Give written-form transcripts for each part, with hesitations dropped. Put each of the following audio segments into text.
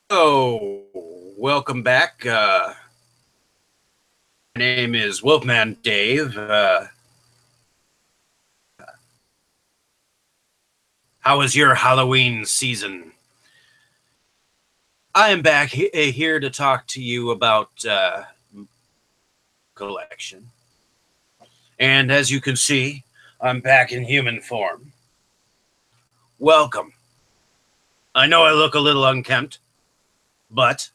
Oh, welcome back. My name is Wolfman Dave. How was your Halloween season? I am back here to talk to you about collection. And as you can see, I'm back in human form. Welcome. I know I look a little unkempt, but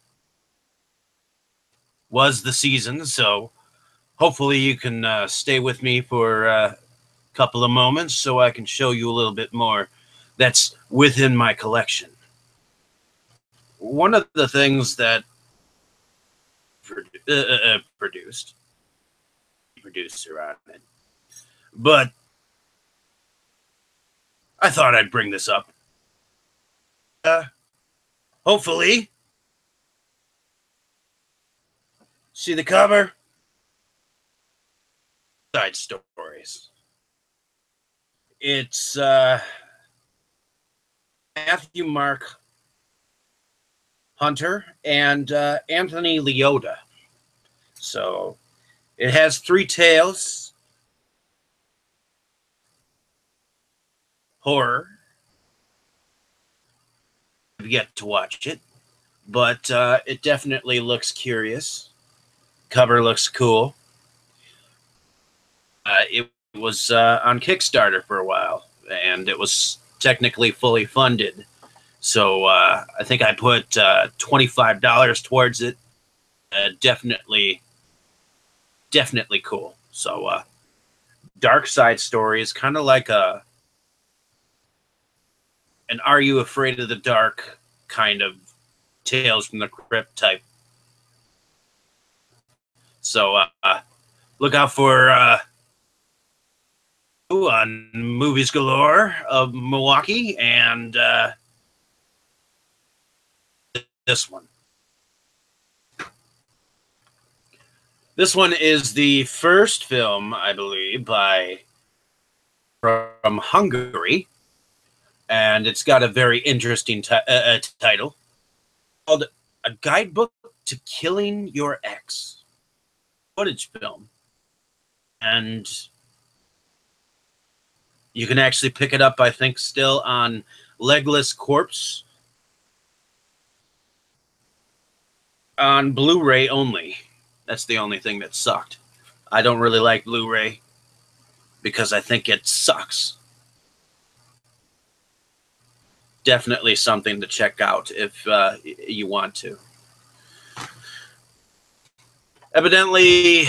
was the season, so hopefully you can stay with me for a couple of moments so I can show you a little bit more that's within my collection. One of the things that produced producer on it, but I thought I'd bring this up. Uh, Hopefully, see the cover. Side stories. It's Matthew Mark Hunter and Anthony Leota. So it has three tales: horror. I've yet to watch it, but it definitely looks curious. Cover looks cool. It was on Kickstarter for a while, and it was technically fully funded. So I think I put $25 towards it. Definitely cool. So Dark Side Story is kind of like an Are You Afraid of the Dark kind of Tales from the Crypt type. So look out for on Movies Galore of Milwaukee and this one. This one is the first film, I believe, from Hungary, and it's got a very interesting title called "A Guidebook to Killing Your Ex." Footage film, and you can actually pick it up, I think, still on Legless Corpse on Blu-ray only. That's the only thing that sucked. I don't really like Blu-ray because I think it sucks. Definitely something to check out if you want to. Evidently,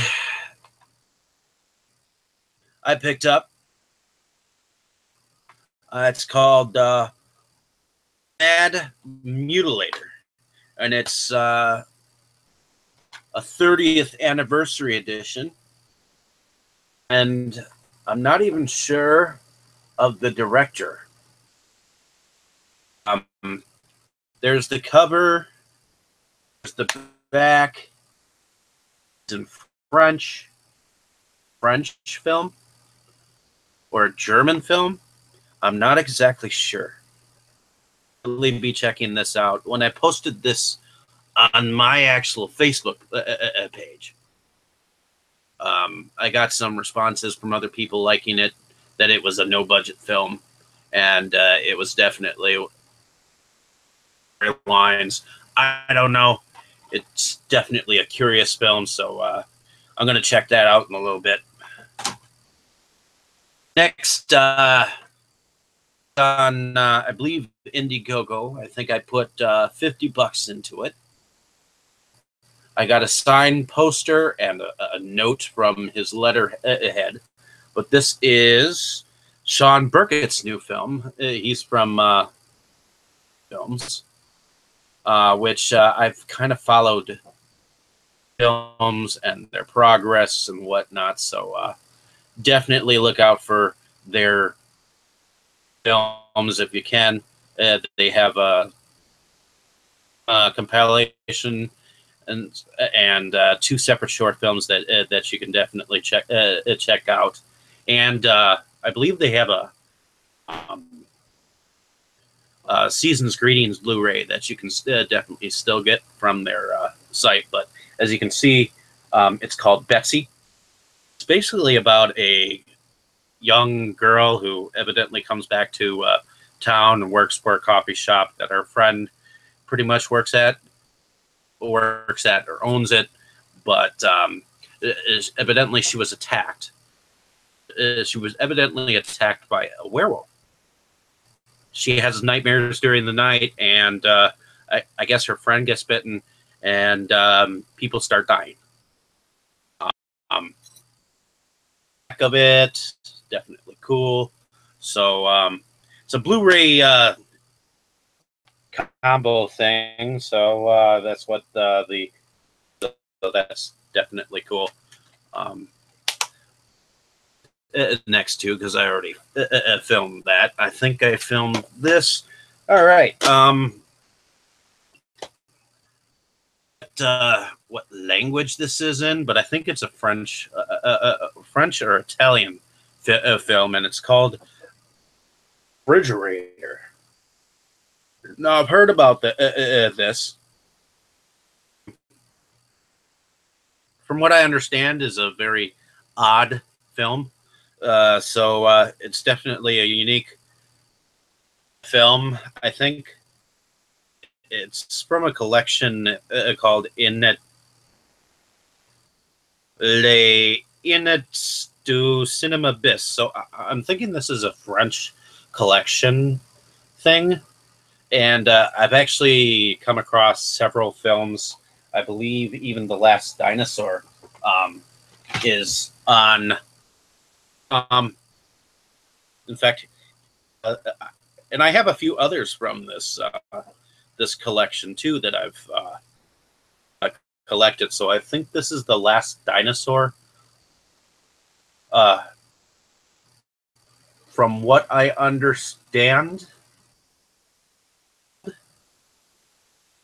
I picked up. It's called Mad Mutilator, and it's a 30th anniversary edition. And I'm not even sure of the director. There's the cover, there's the back. It's in French film or a German film. I'm not exactly sure. I'll be checking this out. When I posted this on my actual Facebook page, I got some responses from other people liking it, that it was a no-budget film, and it was definitely lines. I don't know. It's definitely a curious film, so I'm going to check that out in a little bit. Next, on, I believe, Indiegogo, I think I put $50 into it. I got a signed poster and a note from his letterhead. But this is Sean Burkett's new film. He's from films, which I've kind of followed films and their progress and whatnot. So definitely look out for their films if you can. They have a compilation and two separate short films that you can definitely check out. And I believe they have Season's Greetings Blu-ray that you can definitely still get from their site. But as you can see, it's called Betsy. It's basically about a young girl who evidently comes back to town and works for a coffee shop that her friend pretty much works at or owns it, but evidently she was attacked. She was evidently attacked by a werewolf. She has nightmares during the night, and I guess her friend gets bitten, and people start dying. Back of it, definitely cool. So it's a Blu-ray combo thing. So that's what so that's definitely cool. Next to, because I already filmed that. I think I filmed this. All right. What language this is in, but I think it's a French or Italian film, and it's called Refrigerator. Now, I've heard about this. From what I understand, is a very odd film. So it's definitely a unique film. I think it's from a collection called Inet du Cinema Bis. So I'm thinking this is a French collection thing. And I've actually come across several films. I believe even The Last Dinosaur is on. In fact, and I have a few others from this this collection too that I've collected. So I think this is The Last Dinosaur. From what I understand,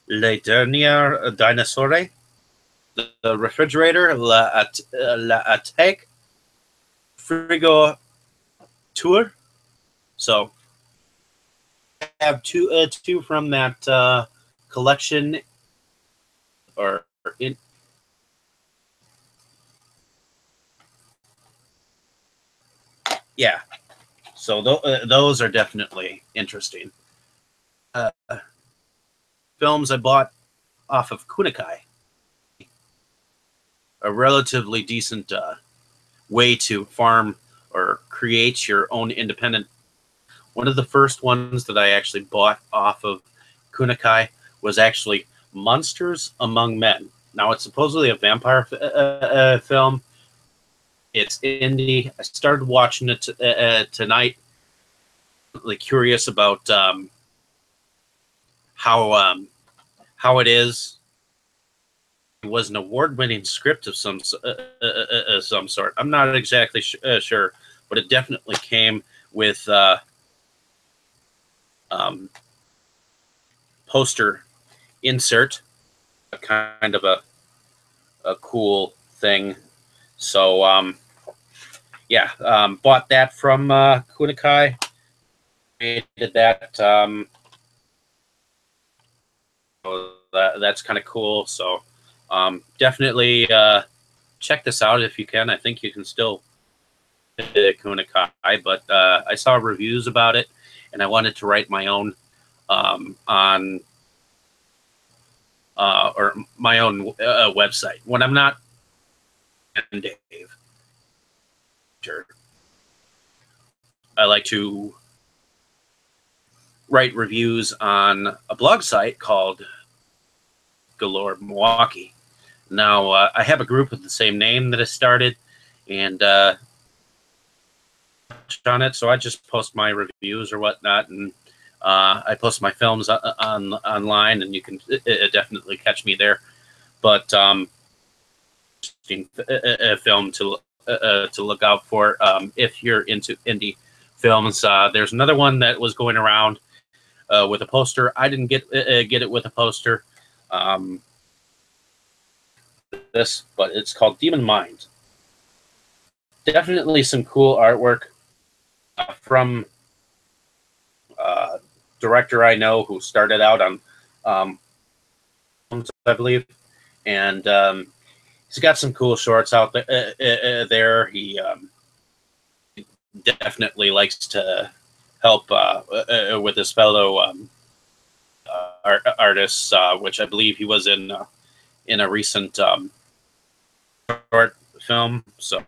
Le Dernier Dinosaure, the Refrigerator, La Attaque, Frigo Tour. So I have two from that collection, or in. Yeah, so those are definitely interesting. Films I bought off of Kunikai, a relatively decent way to farm or create your own independent. One of the first ones that I actually bought off of Kunikai was actually Monsters Among Men. Now, it's supposedly a vampire film. It's indie. I started watching it tonight. Really curious about how it is. It was an award-winning script of some sort. I'm not exactly sure, but it definitely came with poster insert, a kind of a cool thing. So yeah, bought that from Kunikai. Created that. That's kind of cool. So definitely check this out if you can. I think you can still Kunikai, but I saw reviews about it, and I wanted to write my own on or my own website when I'm not Dave. Sure. I like to write reviews on a blog site called Galore Milwaukee. Now, I have a group with the same name that I started, and on it, so I just post my reviews or whatnot, and I post my films online, and you can definitely catch me there. But a film to look out for if you're into indie films. There's another one that was going around with a poster. I didn't get it with a poster. But it's called Demon Mind. Definitely some cool artwork from director I know who started out on, I believe, and he's got some cool shorts out there. He definitely likes to help with his fellow artists, which I believe he was in a recent short film. So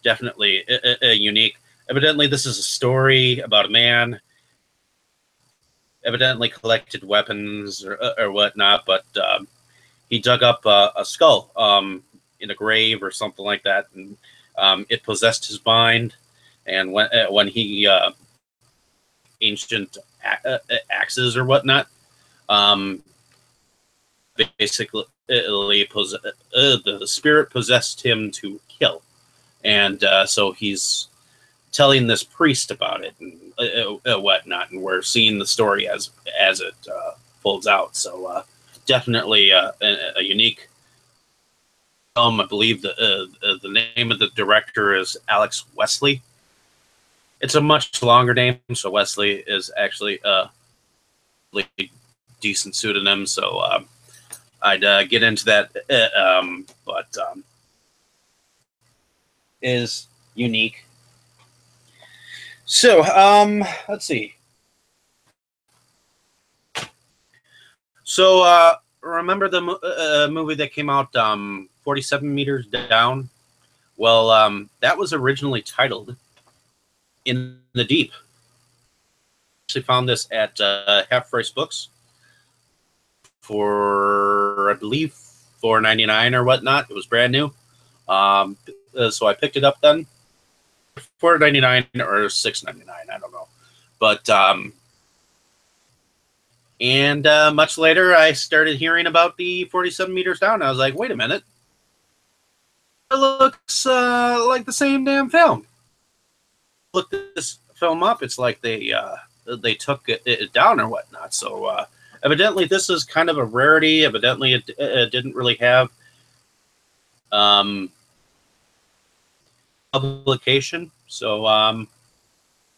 definitely unique. Evidently, this is a story about a man evidently collected weapons or whatnot, but he dug up a skull in a grave or something like that, and it possessed his mind. And when he ancient axes or whatnot, basically the spirit possessed him to kill, and so he's telling this priest about it and whatnot, and we're seeing the story as it folds out. So definitely a unique film. I believe the name of the director is Alex Wesley. It's a much longer name, so Wesley is actually a really decent pseudonym. So I'd get into that, but is unique. So let's see. So remember the movie that came out, 47 Meters Down? Well, that was originally titled In the Deep. I actually found this at Half Price Books for, I believe, $4.99 or whatnot. It was brand new. So I picked it up then. $4.99 or $6.99, I don't know. But and much later, I started hearing about the 47 Meters Down. I was like, wait a minute, it looks like the same damn film. Look this film up. It's like they took it down or whatnot. So evidently, this is kind of a rarity. Evidently, it didn't really have publication. So I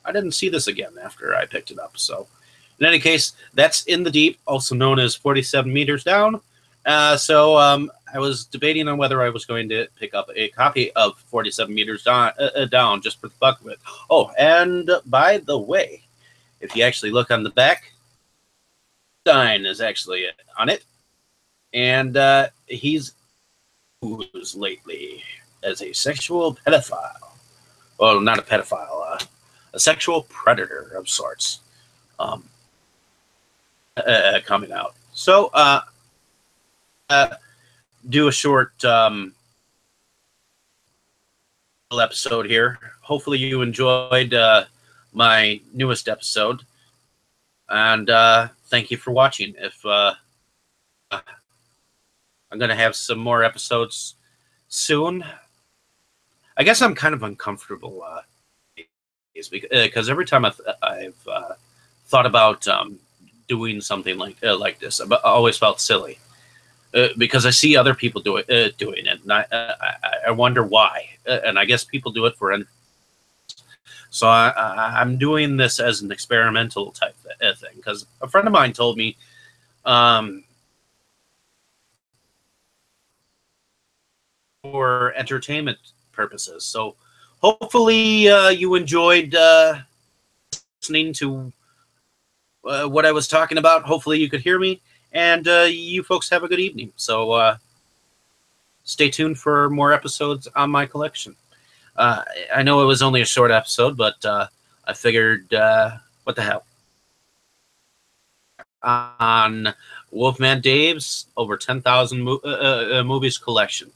didn't see this again after I picked it up. So in any case, that's In the Deep, also known as 47 Meters Down. So I was debating on whether I was going to pick up a copy of 47 Meters Down just for the fuck of it. Oh, and by the way, if you actually look on the back, Stein is actually on it. And he's used lately as a sexual pedophile. Well, not a pedophile, a sexual predator of sorts. Coming out. So, do a short episode here. Hopefully you enjoyed my newest episode. And thank you for watching. If I'm going to have some more episodes soon. I guess I'm kind of uncomfortable because every time I've thought about doing something like this, I've always felt silly because I see other people doing it, and I wonder why. And I guess people do it for. So I'm doing this as an experimental type thing because a friend of mine told me. For entertainment purposes. So hopefully you enjoyed listening to what I was talking about. Hopefully you could hear me, and you folks have a good evening. So stay tuned for more episodes on my collection. I know it was only a short episode, but I figured, what the hell? On Wolfman Dave's over 10,000 movies collection.